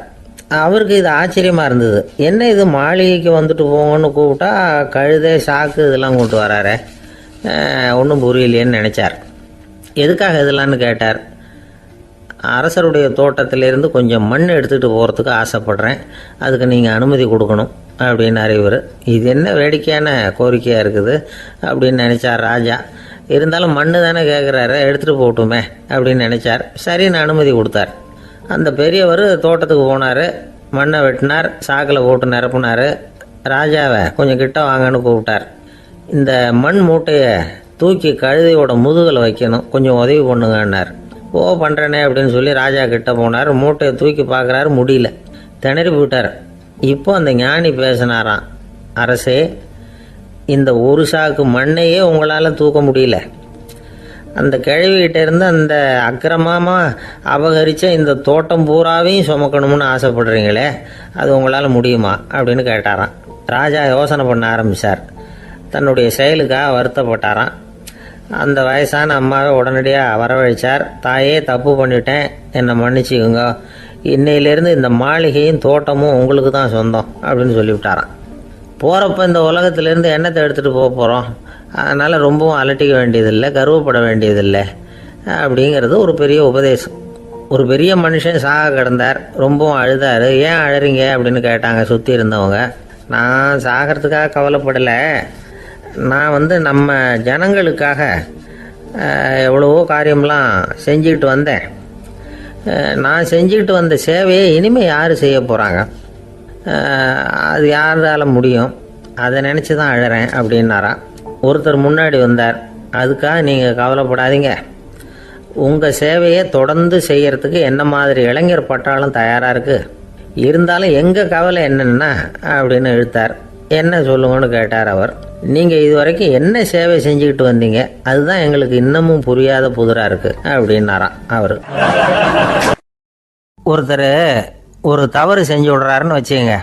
அவருக்கு இது ஆச்சரியமாக இருந்தது. என்ன இது, மாளிகைக்கு வந்துட்டு போங்கன்னு கூப்பிட்டா கழுதை சாக்கு இதெல்லாம் கொண்டு வராரே, ஒன்றும் புரியலையேன்னு நினச்சார். எதுக்காக இதெல்லாம்னு கேட்டார். அரசருடைய தோட்டத்திலேருந்து கொஞ்சம் மண் எடுத்துகிட்டு போகிறதுக்கு ஆசைப்பட்றேன், அதுக்கு நீங்கள் அனுமதி கொடுக்கணும் அப்படின்னாரு இவர். இது என்ன வேடிக்கையான கோரிக்கையாக இருக்குது அப்படின்னு நினச்சார் ராஜா. இருந்தாலும் மண் தானே கேட்குறாரு, எடுத்துகிட்டு போகட்டுமே அப்படின்னு நினச்சார். சரின்னு அனுமதி கொடுத்தார். அந்த பெரியவர் தோட்டத்துக்கு போனார், மண்ணை வெட்டினார், சாக்கில் போட்டு நிரப்புனார். ராஜாவை கொஞ்சம் கிட்ட வாங்கன்னு கூப்பிட்டார். இந்த மண் மூட்டையை தூக்கி கழுதையோட முதுகில் வைக்கணும், கொஞ்சம் உதவி பண்ணுங்கன்னார். ஓ, பண்ணுறேனே அப்படின்னு சொல்லி ராஜா கிட்ட போனார். மூட்டையை தூக்கி பார்க்குறாரு, முடியல, திணறி போயிட்டார். இப்போ அந்த ஞானி பேசினாராம். அரசே, இந்த ஒரு சாக்கு மண்ணையே உங்களால் தூக்க முடியல, அந்த கிழவிகிட்ட இருந்து அந்த அக்கிரமமாக அபகரித்த இந்த தோட்டம் பூராவையும் சுமக்கணும்னு ஆசைப்படுறீங்களே, அது உங்களால் முடியுமா அப்படின்னு கேட்டாராம். ராஜா யோசனை பண்ண ஆரம்பித்தார். தன்னுடைய செயலுக்காக வருத்தப்பட்டாராம். அந்த வயசான அம்மாவை உடனடியாக வரவழைச்சார். தாயே, தப்பு பண்ணிட்டேன், என்னை மன்னிச்சுக்குங்க, இன்னையிலேருந்து இந்த மாளிகையும் தோட்டமும் உங்களுக்கு தான் சொந்தம் அப்படின்னு சொல்லிவிட்டாராம். போகிறப்ப இந்த உலகத்திலேருந்து எண்ணத்தை எடுத்துகிட்டு போக போகிறோம், அதனால் ரொம்பவும் அலட்டிக்க வேண்டியதில்லை, கர்வப்பட வேண்டியதில்லை அப்படிங்கிறது ஒரு பெரிய உபதேசம். ஒரு பெரிய மனுஷன் சாக கிடந்தார், ரொம்பவும் அழுதார். ஏன் அழறீங்க அப்படின்னு கேட்டாங்க சுற்றி இருந்தவங்க. நான் சாகிறதுக்காக கவலைப்படலை, நான் வந்து நம்ம ஜனங்களுக்காக எவ்வளவோ காரியம்லாம் செஞ்சுக்கிட்டு வந்தேன். நான் செஞ்சுக்கிட்டு வந்த சேவையை இனிமேல் யார் செய்ய போகிறாங்க, அது யாரால முடியும், அதை நினச்சி தான் அழறேன் அப்படின்னாராம். ஒருத்தர் முன்னாடி வந்தார். அதுக்காக நீங்கள் கவலைப்படாதீங்க, உங்கள் சேவையை தொடர்ந்து செய்கிறதுக்கு என்ன மாதிரி இளைஞர் பட்டாலும் தயாராக இருக்குது, இருந்தாலும் எங்கள் கவலை என்னென்னா அப்படின்னு இழுத்தார். என்ன சொல்லுங்கன்னு கேட்டார் அவர். நீங்கள் இதுவரைக்கும் என்ன சேவை செஞ்சுக்கிட்டு வந்தீங்க, அதுதான் எங்களுக்கு இன்னமும் புரியாத புதிராக இருக்குது அப்படின்னாராம் அவர். ஒருத்தர் ஒரு தவறு செஞ்சு விடுறாருன்னு வச்சுக்கோங்க,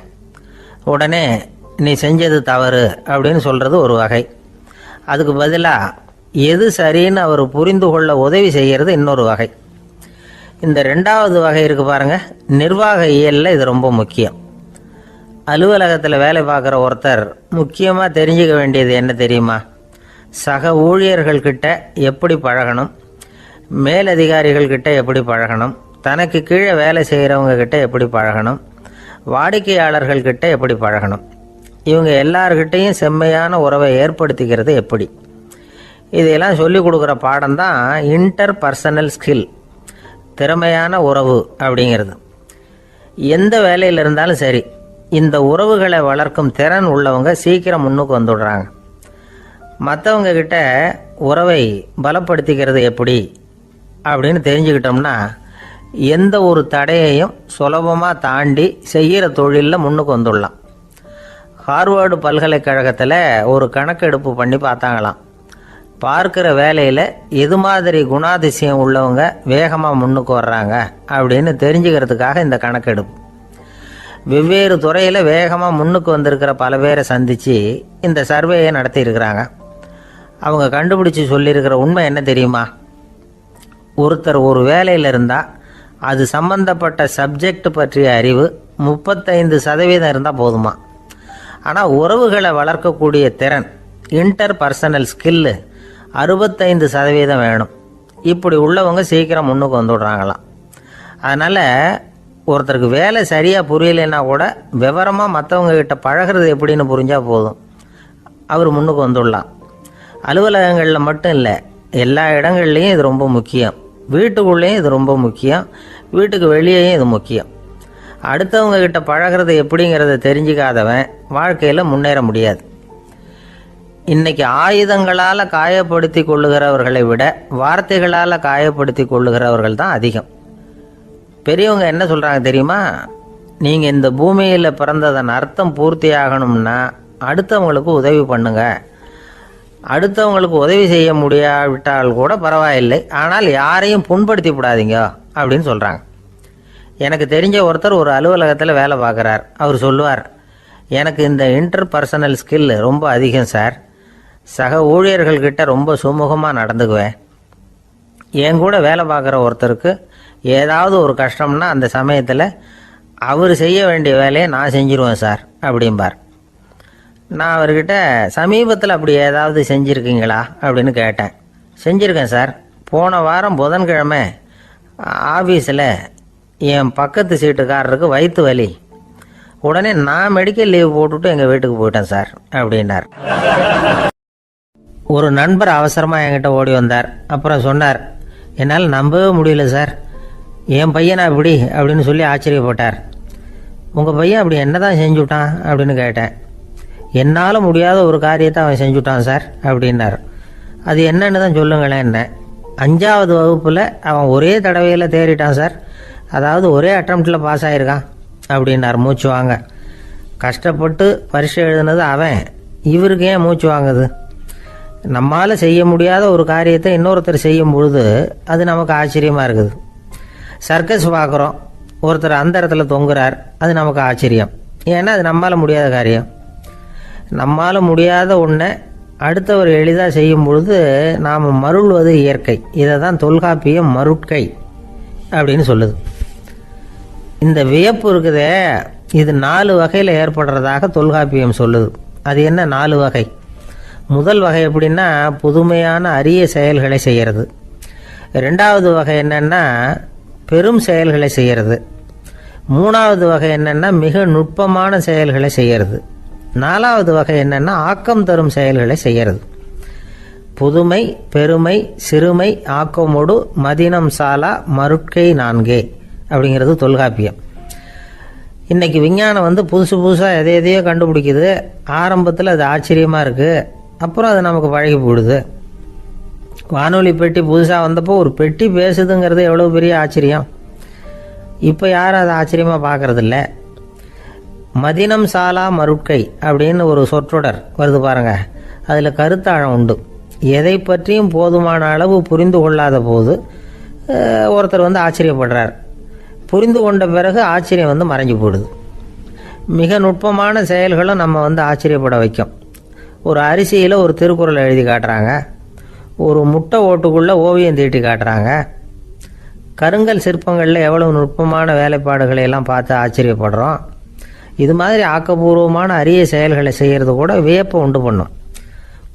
உடனே நீ செஞ்சது தவறு அப்படின்னு சொல்கிறது ஒரு வகை. அதுக்கு பதிலாக எது சரின்னு அவர் புரிந்து கொள்ள உதவி செய்கிறது இன்னொரு வகை. இந்த 2வது வகை இருக்குது பாருங்கள், நிர்வாக இயலில் இது ரொம்ப முக்கியம். அலுவலகத்தில் வேலை பார்க்குற ஒருத்தர் முக்கியமாக தெரிஞ்சுக்க வேண்டியது என்ன தெரியுமா? சக ஊழியர்கள்கிட்ட எப்படி பழகணும், மேலதிகாரிகள்கிட்ட எப்படி பழகணும், தனக்கு கீழே வேலை செய்கிறவங்கக்கிட்ட எப்படி பழகணும், வாடிக்கையாளர்கள்கிட்ட எப்படி பழகணும், இவங்க எல்லார்கிட்டையும் செம்மையான உறவை ஏற்படுத்திக்கிறது எப்படி, இதையெல்லாம் சொல்லிக் கொடுக்குற பாடம் தான் இன்டர் பர்சனல் ஸ்கில், திறமையான உறவு அப்படிங்கிறது. எந்த வேலையில் இருந்தாலும் சரி, இந்த உறவுகளை வளர்க்கும் திறன் உள்ளவங்க சீக்கிரம் முன்னுக்கு வந்துடுறாங்க. மற்றவங்க கிட்ட உறவை பலப்படுத்திக்கிறது எப்படி அப்படின்னு தெரிஞ்சுக்கிட்டோம்னா எந்த ஒரு தடையையும் சுலபமாக தாண்டி செய்கிற தொழிலில் முன்னுக்கு வந்துடலாம். ஹார்வர்டு பல்கலைக்கழகத்தில் ஒரு கணக்கெடுப்பு பண்ணி பார்த்தாங்களாம். பார்க்குற வேலையில் எது மாதிரி குணாதிசயம் உள்ளவங்க வேகமாக முன்னுக்கு வர்றாங்க அப்படின்னு தெரிஞ்சுக்கிறதுக்காக இந்த கணக்கெடுப்பு. வெவ்வேறு துறையில் வேகமாக முன்னுக்கு வந்திருக்கிற பல பேரை சந்தித்து இந்த சர்வேயை நடத்தியிருக்கிறாங்க. அவங்க கண்டுபிடிச்சி சொல்லியிருக்கிற உண்மை என்ன தெரியுமா? ஒருத்தர் ஒரு வேலையில் இருந்தால் அது சம்பந்தப்பட்ட சப்ஜெக்ட் பற்றிய அறிவு 35% இருந்தால் போதுமா. ஆனால் உறவுகளை வளர்க்கக்கூடிய திறன், இன்டர் பர்சனல் ஸ்கில்லு 65% வேணும். இப்படி உள்ளவங்க சீக்கிரம் முன்னுக்கு வந்துடுறாங்களாம். அதனால் ஒருத்தருக்கு வேலை சரியாக புரியலைன்னா கூட விவரமாக மற்றவங்க கிட்ட பழகிறது எப்படின்னு புரிஞ்சால் போதும், அவர் முன்னுக்கு வந்துடலாம். அலுவலகங்களில் மட்டும் இல்லை, எல்லா இடங்கள்லையும் இது ரொம்ப முக்கியம். வீட்டுக்குள்ளேயும் இது ரொம்ப முக்கியம், வீட்டுக்கு வெளியேயும் இது முக்கியம். அடுத்தவங்க கிட்ட பழகிறது எப்படிங்கிறத தெரிஞ்சிக்காதவன் வாழ்க்கையில் முன்னேற முடியாது. இன்றைக்கி ஆயுதங்களால் காயப்படுத்தி கொள்ளுகிறவர்களை விட வார்த்தைகளால் காயப்படுத்தி கொள்ளுகிறவர்கள் தான் அதிகம். பெரியவங்க என்ன சொல்கிறாங்க தெரியுமா? நீங்கள் இந்த பூமியில் பிறந்ததன் அர்த்தம் பூர்த்தி ஆகணும்னா அடுத்தவங்களுக்கு உதவி பண்ணுங்க. அடுத்தவங்களுக்கு உதவி செய்ய முடியாவிட்டால் கூட பரவாயில்லை, ஆனால் யாரையும் புண்படுத்தி விடாதீங்க அப்படின்னு சொல்கிறாங்க. எனக்கு தெரிஞ்ச ஒருத்தர் ஒரு அலுவலகத்தில் வேலை பார்க்குறார். அவர் சொல்லுவார், எனக்கு இந்த இன்டர் பர்சனல் ஸ்கில் ரொம்ப அதிகம் சார். சக ஊழியர்கள்கிட்ட ரொம்ப சுமூகமாக நடந்துக்குவேன். என் கூட வேலை பார்க்குற ஒருத்தருக்கு ஏதாவது ஒரு கஷ்டம்னா அந்த சமயத்தில் அவர் செய்ய வேண்டிய வேலையை நான் செஞ்சிருவேன் சார் அப்படிம்பார். நான் அவர்கிட்ட சமீபத்தில் அப்படி ஏதாவது செஞ்சுருக்கீங்களா அப்படின்னு கேட்டேன். செஞ்சுருக்கேன் சார். போன வாரம் புதன்கிழமை ஆஃபீஸில் என் பக்கத்து சீட்டுக்காரருக்கு வயிற்று வலி. உடனே நான் மெடிக்கல் லீவ் போட்டுவிட்டு எங்கள் வீட்டுக்கு போயிட்டேன் சார் அப்படின்னார். ஒரு நண்பர் அவசரமாக என்கிட்ட ஓடி வந்தார். அப்புறம் சொன்னார், என்னால் நம்பவே முடியல சார், என் பையனா இப்படி அப்படின்னு சொல்லி ஆச்சரியப்பட்டார். உங்கள் பையன் அப்படி என்ன தான் செஞ்சுட்டான் அப்படின்னு கேட்டேன். என்னால் முடியாத ஒரு காரியத்தை அவன் செஞ்சுட்டான் சார் அப்படின்னார். அது என்னன்னு தான் சொல்லுங்களேன். என்ன 5வது வகுப்பில் அவன் ஒரே தடவையில் தேறிட்டான் சார். அதாவது ஒரே அட்டம்ப்டில் பாஸ் ஆகிருக்கான் அப்படின்னார் மூச்சு வாங்க. கஷ்டப்பட்டு பரீட்சை எழுதுனது அவன், இவருக்கு ஏன் மூச்சு வாங்குது? நம்மால் செய்ய முடியாத ஒரு காரியத்தை இன்னொருத்தர் செய்யும் பொழுது அது நமக்கு ஆச்சரியமாக இருக்குது. சர்க்கஸ் பார்க்குறோம், ஒருத்தர் அந்த இடத்துல தொங்குறார், அது நமக்கு ஆச்சரியம். ஏன்னா அது நம்மால் முடியாத காரியம். நம்மால் முடியாத ஒன்றை அடுத்தவர் எளிதாக செய்யும் பொழுது நாம் மருள்வது இயற்கை. இதை தான் தொல்காப்பியம் மருட்கை அப்படின்னு சொல்லுது. இந்த வியப்பு இருக்குதே, இது 4 வகையில் ஏற்படுறதாக தொல்காப்பியம் சொல்லுது. அது என்ன 4 வகை? முதல் வகை எப்படின்னா புதுமையான அரிய செயல்களை செய்கிறது. 2வது வகை என்னென்னா பெரும் செயல்களை செய்கிறது. 3வது வகை என்னென்னா மிக நுட்பமான செயல்களை செய்கிறது. 4வது வகை என்னென்னா ஆக்கம் தரும் செயல்களை செய்கிறது. புதுமை, பெருமை, சிறுமை, ஆக்கமோடு மதினம் சாலா மருட்கை 4 அப்படிங்கிறது தொல்காப்பியம். இன்றைக்கி விஞ்ஞானம் புதுசு புதுசாக எதையோ கண்டுபிடிக்குது. ஆரம்பத்தில் அது ஆச்சரியமாக இருக்குது, அப்புறம் அது நமக்கு பழகி போடுது. வானொலி பெட்டி புதுசாக வந்தப்போ ஒரு பெட்டி பேசுதுங்கிறது எவ்வளோ பெரிய ஆச்சரியம். இப்போ யாரும் அதை ஆச்சரியமாக பார்க்குறதில்ல. மதினம் சாலா மருட்கை அப்படின்னு ஒரு சொற்றொடர் வருது பாருங்க, அதில் கருத்தாழம் உண்டு. எதை பற்றியும் போதுமான அளவு புரிந்து கொள்ளாத போது ஒருத்தர் ஆச்சரியப்படுறார். புரிந்து கொண்ட பிறகு ஆச்சரியம் மறைஞ்சு போடுது. மிக நுட்பமான செயல்களும் நம்ம ஆச்சரியப்பட வைக்கும். ஒரு அரிசியில் ஒரு திருக்குறள் எழுதி காட்டுறாங்க, ஒரு முட்டை ஓட்டுக்குள்ளே ஓவியம் தீட்டி காட்டுறாங்க. கருங்கல் சிற்பங்களில் எவ்வளவு நுட்பமான வேலைப்பாடுகளை எல்லாம் பார்த்து ஆச்சரியப்படுறோம். இது மாதிரி ஆக்கப்பூர்வமான அரிய செயல்களை செய்கிறது கூட வியப்பை உண்டு பண்ணும்.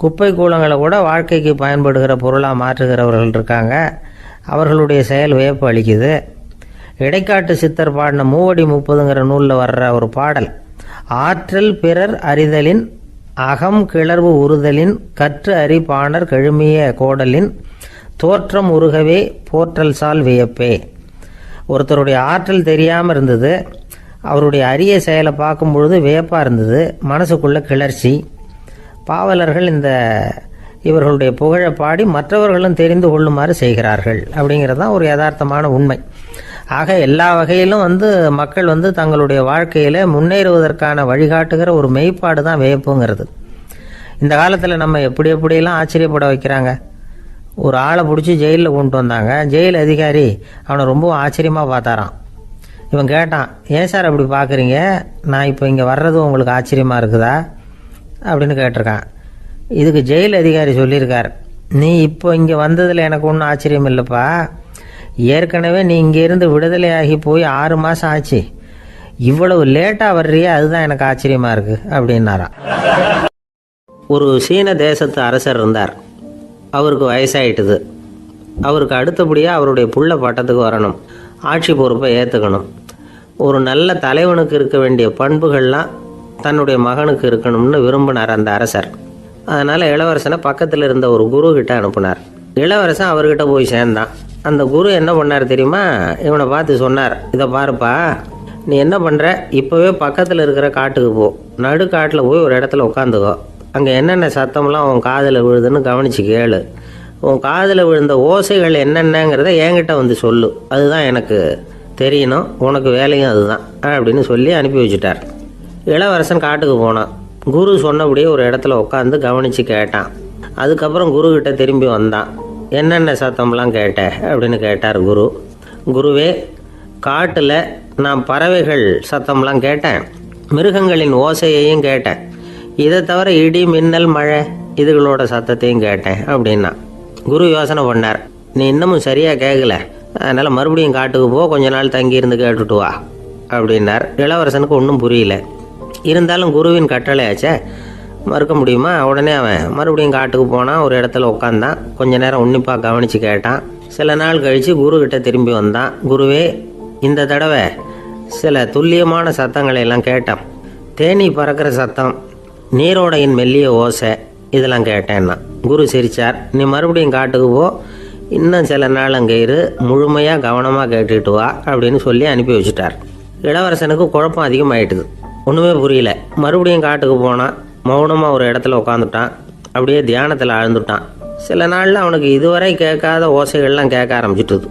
குப்பை கூலங்களை கூட வாழ்க்கைக்கு பயன்படுகிற பொருளாக மாற்றுகிறவர்கள் இருக்காங்க. அவர்களுடைய செயல் வியப்பு அளிக்குது. இடைக்காட்டு சித்தர் பாடின 30 நூலில் வர்ற ஒரு பாடல், ஆற்றல் பிறர் அறிதலின் அகம் கிளர்வு உறுதலின் கற்று அறி பாணர் கழுமிய கோடலின் தோற்றம் உருகவே போற்றல் சால் வியப்பே. ஒருத்தருடைய ஆற்றல் தெரியாமல் இருந்தது, அவருடைய அரிய செயலை பார்க்கும் பொழுது வியப்பாக இருந்தது, மனசுக்குள்ள கிளர்ச்சி. பாவலர்கள் இவர்களுடைய புகழை பாடி மற்றவர்களும் தெரிந்து கொள்ளுமாறு செய்கிறார்கள் அப்படிங்கிறது தான் ஒரு யதார்த்தமான உண்மை. ஆக எல்லா வகையிலும் மக்கள் தங்களுடைய வாழ்க்கையில் முன்னேறுவதற்கான வழிகாட்டுகிற ஒரு மெய்ப்பாடு தான் வியப்புங்கிறது. இந்த காலத்தில் நம்ம எப்படியெல்லாம் ஆச்சரியப்பட வைக்கிறாங்க. ஒரு ஆளை பிடிச்சி ஜெயிலில் கொண்டு வந்தாங்க. ஜெயில் அதிகாரி அவனை ரொம்ப ஆச்சரியமாக பார்த்தாரான். இவன் கேட்டான், ஏன் சார் அப்படி பார்க்குறீங்க, நான் இப்போ இங்கே வர்றது உங்களுக்கு ஆச்சரியமாக இருக்குதா அப்படின்னு கேட்டிருக்கான். இதுக்கு ஜெயில் அதிகாரி சொல்லியிருக்கார், நீ இப்போ இங்கே வந்ததில் எனக்கு ஒன்றும் ஆச்சரியம் இல்லைப்பா, ஏற்கனவே நீ இங்கேருந்து விடுதலையாகி போய் 6 மாதம் ஆச்சு, இவ்வளவு லேட்டாக வர்றியே அதுதான் எனக்கு ஆச்சரியமாக இருக்குது அப்படின்னாராம். ஒரு சீன தேசத்து அரசர் இருந்தார். அவருக்கு வயசாயிட்டுது. அவருக்கு அடுத்தபடியாக அவருடைய புள்ள பட்டத்துக்கு வரணும், ஆட்சி பொறுப்பை ஏற்றுக்கணும். ஒரு நல்ல தலைவனுக்கு இருக்க வேண்டிய பண்புகள்லாம் தன்னுடைய மகனுக்கு இருக்கணும்னு விரும்பினார் அந்த அரசர். அதனால் இளவரசனை பக்கத்தில் இருந்த ஒரு குரு கிட்ட அனுப்புனார். இளவரசன் அவர்கிட்ட போய் சேர்ந்தான். அந்த குரு என்ன பண்ணார் தெரியுமா, இவனை பார்த்து சொன்னார், இதை பாருப்பா, நீ என்ன பண்ணுற, இப்போவே பக்கத்தில் இருக்கிற காட்டுக்கு போ, நடுக்காட்டில் போய் ஒரு இடத்துல உட்காந்துக்கோ, அங்கே என்னென்ன சத்தம்லாம் உன் காதில் விழுதுன்னு கவனித்து கேளு, உன் காதில் விழுந்த ஓசைகள் என்னென்னங்கிறத என்கிட்ட வந்து சொல்லு, அதுதான் எனக்கு தெரியணும், உனக்கு வேலையும் அதுதான் அப்படின்னு சொல்லி அனுப்பி வச்சுட்டார். இளவரசன் காட்டுக்கு போனான். குரு சொன்னபடியே ஒரு இடத்துல உட்காந்து கவனித்து கேட்டான். அதுக்கப்புறம் குருக்கிட்ட திரும்பி வந்தான். என்னென்ன சத்தம்லாம் கேட்ட அப்படின்னு கேட்டார் குரு. குருவே, காட்டில் நான் பறவைகள் சத்தம்லாம் கேட்டேன், மிருகங்களின் ஓசையையும் கேட்டேன், இதை தவிர இடி மின்னல் மழை இதுகளோட சத்தத்தையும் கேட்டேன் அப்படின்னா. குரு யோசனை பண்ணார், நீ இன்னமும் சரியாக கேட்கல, அதனால் மறுபடியும் காட்டுக்கு போ, கொஞ்ச நாள் தங்கியிருந்து கேட்டுட்டு வா அப்படின்னார். இளவரசனுக்கு ஒன்றும் புரியல. இருந்தாலும் குருவின் கட்டளை ஆச்சே, மறுக்க முடியுமா? உடனே அவன் மறுபடியும் காட்டுக்கு போனான். ஒரு இடத்துல உட்காந்தான். கொஞ்ச நேரம் உன்னிப்பாக கவனித்து கேட்டான். சில நாள் கழித்து குருக்கிட்ட திரும்பி வந்தான். குருவே, இந்த தடவை சில துல்லியமான சத்தங்களை எல்லாம் கேட்டான். தேனீ பறக்கிற சத்தம், நீரோடையின் மெல்லிய ஓசை, இதெல்லாம் கேட்டேன்னா. குரு சிரித்தார். நீ மறுபடியும் காட்டுக்கு போ, இன்னும் சில நாள் அங்கே இரு, முழுமையாக கவனமாக கேட்டுட்டு வா அப்படின்னு சொல்லி அனுப்பி வச்சுட்டார். இளவரசனுக்கு குழப்பம் அதிகமாயிட்டுது. ஒன்றுமே புரியல. மறுபடியும் காட்டுக்கு போனான். மௌனமாக ஒரு இடத்துல உட்காந்துட்டான். அப்படியே தியானத்தில் ஆழ்ந்துட்டான். சில நாளில் அவனுக்கு இதுவரை கேட்காத ஓசைகள்லாம் கேட்க ஆரம்பிச்சிட்டுது.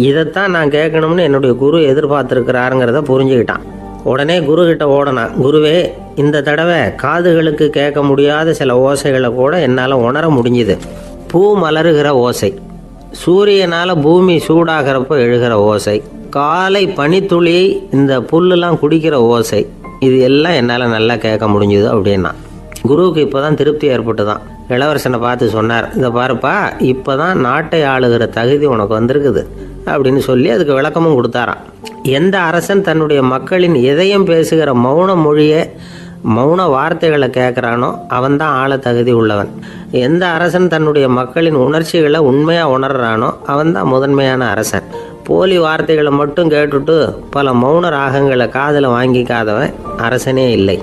இதைத்தான் நான் கேட்கணும்னு என்னுடைய குரு எதிர்பார்த்துருக்கிறாருங்கிறத புரிஞ்சுக்கிட்டான். உடனே குருக்கிட்ட ஓடனான். குருவே, இந்த தடவை காதுகளுக்கு கேட்க முடியாத சில ஓசைகளை கூட என்னால் உணர முடிஞ்சுது. பூ மலருகிற ஓசை, சூரியனால் பூமி சூடாகிறப்போ எழுகிற ஓசை, காலை பனித்துளி இந்த புல்லுலாம் குடிக்கிற ஓசை, இது எல்லாம் என்னால் நல்லா கேட்க முடிஞ்சுது அப்படின்னா. குருவுக்கு இப்போ தான் திருப்தி ஏற்பட்டு தான். இளவரசனை பார்த்து சொன்னார், இதை பாருப்பா, இப்போ தான் நாட்டை ஆளுகிற தகுதி உனக்கு வந்திருக்குது அப்படின்னு சொல்லி அதுக்கு விளக்கமும் கொடுத்தாராம். எந்த அரசன் தன்னுடைய மக்களின் இதயம் பேசுகிற மௌன மொழியை, மௌன வார்த்தைகளை கேட்குறானோ அவன்தான் ஆள தகுதி உள்ளவன். எந்த அரசன் தன்னுடைய மக்களின் உணர்ச்சிகளை உண்மையாக உணர்றானோ அவன்தான் முதன்மையான அரசன். போலி வார்த்தைகளை மட்டும் கேட்டுட்டு பல மௌன ராகங்களை காதில் வாங்கிக்காதவன் அரசனே இல்லை.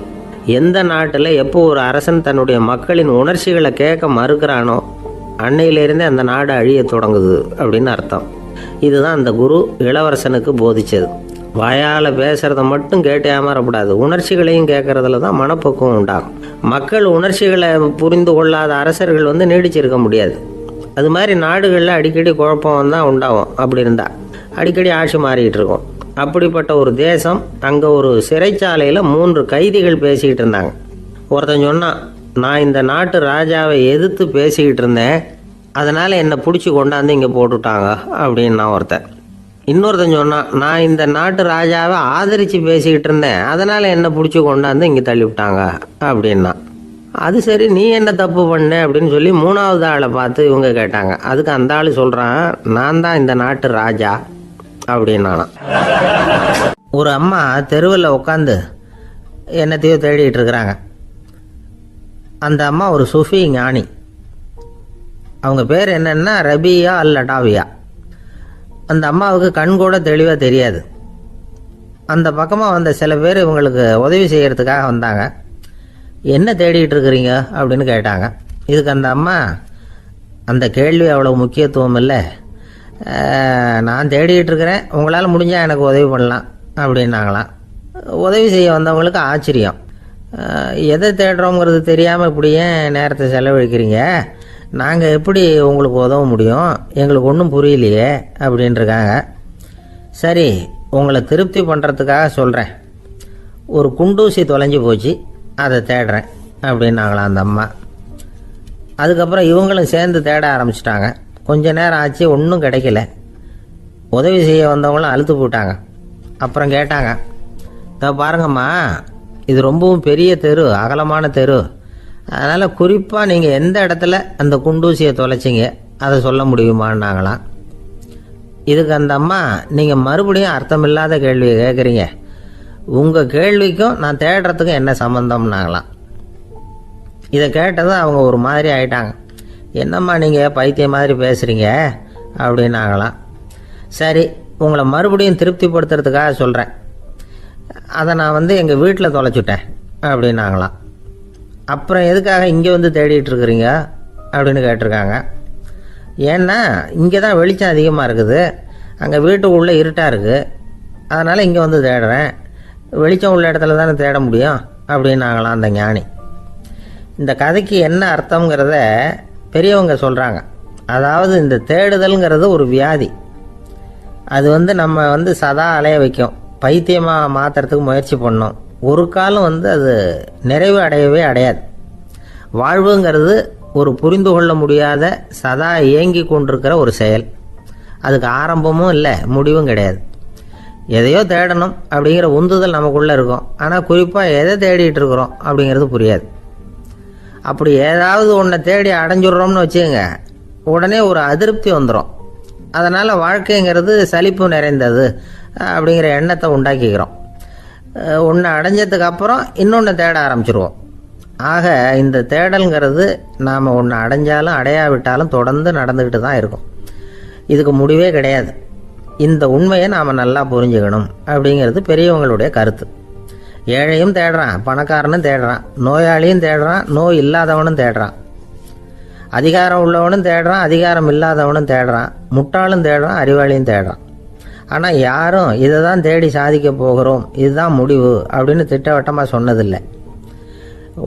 எந்த நாட்டில் எப்போ ஒரு அரசன் தன்னுடைய மக்களின் உணர்ச்சிகளை கேட்க மறுக்கிறானோ அன்னையிலேருந்தே அந்த நாடு அழிய தொடங்குது அப்படின்னு அர்த்தம். இதுதான் அந்த குரு இளவரசனுக்கு போதிச்சது. வாயால் பேசுகிறத மட்டும் கேட்டு ஏமாறக்கூடாது, உணர்ச்சிகளையும் கேட்கறதுல தான் மனப்பக்குவம் உண்டாகும். மக்கள் உணர்ச்சிகளை புரிந்து கொள்ளாத அரசர்கள் நீடிச்சிருக்க முடியாது. அது மாதிரி நாடுகளில் அடிக்கடி குழப்பம் தான் உண்டாகும். அப்படி இருந்தால் அடிக்கடி ஆட்சி மாறிக்கிட்டு இருக்கும். அப்படிப்பட்ட ஒரு தேசம், அங்கே ஒரு சிறைச்சாலையில் 3 கைதிகள் பேசிக்கிட்டு இருந்தாங்க. ஒருத்தன் சொன்னான், நான் இந்த நாட்டு ராஜாவை எதிர்த்து பேசிக்கிட்டு இருந்தேன், அதனால் என்னை பிடிச்சி கொண்டாந்து இங்கே போட்டுட்டாங்க அப்படின்னா ஒருத்தன். இன்னொருத்தன் சொன்னான், நான் இந்த நாட்டு ராஜாவை ஆதரித்து பேசிக்கிட்டு இருந்தேன், அதனால் என்னை பிடிச்சி கொண்டாந்து இங்கே தள்ளிவிட்டாங்க அப்படின்னா. அது சரி, நீ என்ன தப்பு பண்ண அப்படின்னு சொல்லி 3வது ஆளை பார்த்து இவங்க கேட்டாங்க. அதுக்கு அந்த ஆள் சொல்கிறான், நான் தான் இந்த நாட்டு ராஜா அப்படின்னானா. ஒரு அம்மா தெருவில் உட்காந்து என்னத்தையோ தேடிட்டு இருக்கிறாங்க. அந்த அம்மா ஒரு சுஃபி ஞானி. அவங்க பேர் என்னன்னா ரபியா அல்ல டாவியா. அந்த அம்மாவுக்கு கண் கூட தெளிவாக தெரியாது. அந்த பக்கமாக வந்த சில பேர் இவங்களுக்கு உதவி செய்கிறதுக்காக வந்தாங்க. என்ன தேடிட்டு இருக்கிறீங்க அப்படின்னு கேட்டாங்க. இதுக்கு அந்த அம்மா, அந்த கேள்வி அவ்வளோ முக்கியத்துவம் இல்லை, நான் தேடிட்டு இருக்கிறேன், உங்களால் முடிஞ்சால் எனக்கு உதவி பண்ணலாம் அப்படின்னாங்களாம். உதவி செய்ய வந்தவங்களுக்கு ஆச்சரியம். எதை தேடுறோங்கிறது தெரியாமல் இப்படி ஏன் நேரத்தை செலவழிக்கிறீங்க, நாங்கள் எப்படி உங்களுக்கு உதவ முடியும், எங்களுக்கு ஒன்றும் புரியலையே அப்படின்ட்டுருக்காங்க. சரி, உங்களை திருப்தி பண்ணுறதுக்காக சொல்கிறேன், ஒரு குண்டூசி தொலைஞ்சி போச்சு, அதை தேடுறேன் அப்படின்னாங்களாம் அந்த அம்மா. அதுக்கப்புறம் இவங்களும் சேர்ந்து தேட ஆரம்பிச்சிட்டாங்க. கொஞ்ச நேரம் ஆச்சு, ஒன்றும் கிடைக்கல. உதவி செய்ய வந்தவங்களும் அழுத்து போட்டாங்க. அப்புறம் கேட்டாங்க, இதை பாருங்கம்மா, இது ரொம்பவும் பெரிய தெரு, அகலமான தெரு. அதனால் குறிப்பாக நீங்கள் எந்த இடத்துல அந்த குண்டூசியை தொலைச்சிங்க அதை சொல்ல முடியுமான்னாங்களாம். இதுக்கு அந்த அம்மா, நீங்கள் மறுபடியும் அர்த்தமில்லாத கேள்வியை கேட்குறீங்க, உங்கள் கேள்விக்கும் நான் தேடுறதுக்கும் என்ன சம்மந்தம்னாங்களாம். இதை கேட்டதும் அவங்க ஒரு மாதிரி ஆயிட்டாங்க. என்னம்மா நீங்கள் பைத்தியம் மாதிரி பேசுகிறீங்க அப்படின்னாங்களாம். சரி, உங்களை மறுபடியும் திருப்திப்படுத்துறதுக்காக சொல்கிறேன், அதை நான் எங்கள் வீட்டில் தொலைச்சுட்டேன் அப்படின்னாங்களாம். அப்புறம் எதுக்காக இங்கே தேடிட்டு இருக்கிறீங்க அப்படின்னு கேட்டிருக்காங்க. ஏன்னா இங்கே தான் வெளிச்சம் அதிகமாக இருக்குது, அங்கே வீட்டுக்குள்ளே இருட்டாக இருக்குது, அதனால் இங்கே தேடுறேன். வெளிச்சம் உள்ள இடத்துல தானே தேட முடியும் அப்படின்னாங்களாம் அந்த ஞானி. இந்த கதைக்கு என்ன அர்த்தங்கிறத பெரியவங்க சொல்கிறாங்க. அதாவது இந்த தேடுதல்ங்கிறது ஒரு வியாதி. அது நம்ம சதா அலைய வைக்கும், பைத்தியமாக மாற்றுறதுக்கு முயற்சி பண்ணோம். ஒரு காலம் அது நிறைவு அடையவே அடையாது. வாழ்வுங்கிறது ஒரு புரிந்து கொள்ள முடியாத சதா இயங்கி கொண்டிருக்கிற ஒரு செயல். அதுக்கு ஆரம்பமும் இல்லை, முடிவும் கிடையாது. எதையோ தேடணும் அப்படிங்கிற உந்துதல் நமக்குள்ளே இருக்கும். ஆனால் குறிப்பாக எதை தேடிட்டு இருக்கிறோம் அப்படிங்கிறது புரியாது. அப்படி ஏதாவது ஒன்றை தேடி அடைஞ்சிடுறோம்னு வச்சுக்கோங்க, உடனே ஒரு அதிருப்தி வந்துடும். அதனால் வாழ்க்கைங்கிறது சலிப்பு நிறைந்தது அப்படிங்கிற எண்ணத்தை உண்டாக்கிக்கிறோம். ஒன்று அடைஞ்சதுக்கு அப்புறம் இன்னொன்று தேட ஆரம்பிச்சிருவோம். ஆக இந்த தேடல்ங்கிறது நாம் ஒன்று அடைஞ்சாலும் அடையாவிட்டாலும் தொடர்ந்து நடந்துக்கிட்டு தான் இருக்கும். இதுக்கு முடிவே கிடையாது. இந்த உண்மையை நாம் நல்லா புரிஞ்சுக்கணும் அப்படிங்கிறது பெரியவங்களுடைய கருத்து. ஏழையும் தேடுறான், பணக்காரனும் தேடுறான், நோயாளியும் தேடுறான், நோய் இல்லாதவனும் தேடுறான், அதிகாரம் உள்ளவனும் தேடுறான், அதிகாரம் இல்லாதவனும் தேடுறான், முட்டாளும் தேடுறான், அறிவாளியும் தேடுறான். ஆனால் யாரும் இதை தான் தேடி சாதிக்க போகிறோம், இதுதான் முடிவு அப்படின்னு திட்டவட்டமாக சொன்னதில்லை.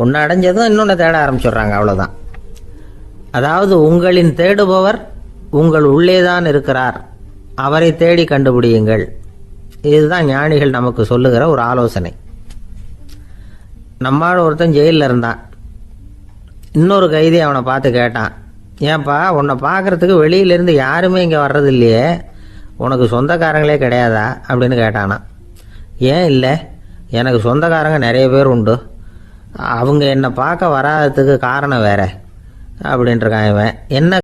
ஒன்று அடைஞ்சதும் இன்னொன்று தேட ஆரம்பிச்சிடுறாங்க, அவ்வளோதான். அதாவது உங்களின் தேடுபவர் உங்கள் உள்ளேதான் இருக்கிறார், அவரை தேடி கண்டுபிடியுங்கள். இதுதான் ஞானிகள் நமக்கு சொல்லுகிற ஒரு ஆலோசனை. நம்மால் ஒருத்தன் ஜெயிலில் இருந்தான். இன்னொரு கைதி அவனை பார்த்து கேட்டான், ஏன்பா உன்னை பார்க்குறதுக்கு வெளியிலேருந்து யாருமே இங்கே வர்றது இல்லையே, உனக்கு சொந்தக்காரங்களே கிடையாதா அப்படின்னு கேட்டானா. ஏன் இல்லை, எனக்கு சொந்தக்காரங்க நிறைய பேர் உண்டு, அவங்க என்னை பார்க்க வராததுக்கு காரணம் வேற அப்படின்ட்டுருக்கான் இவன். என்ன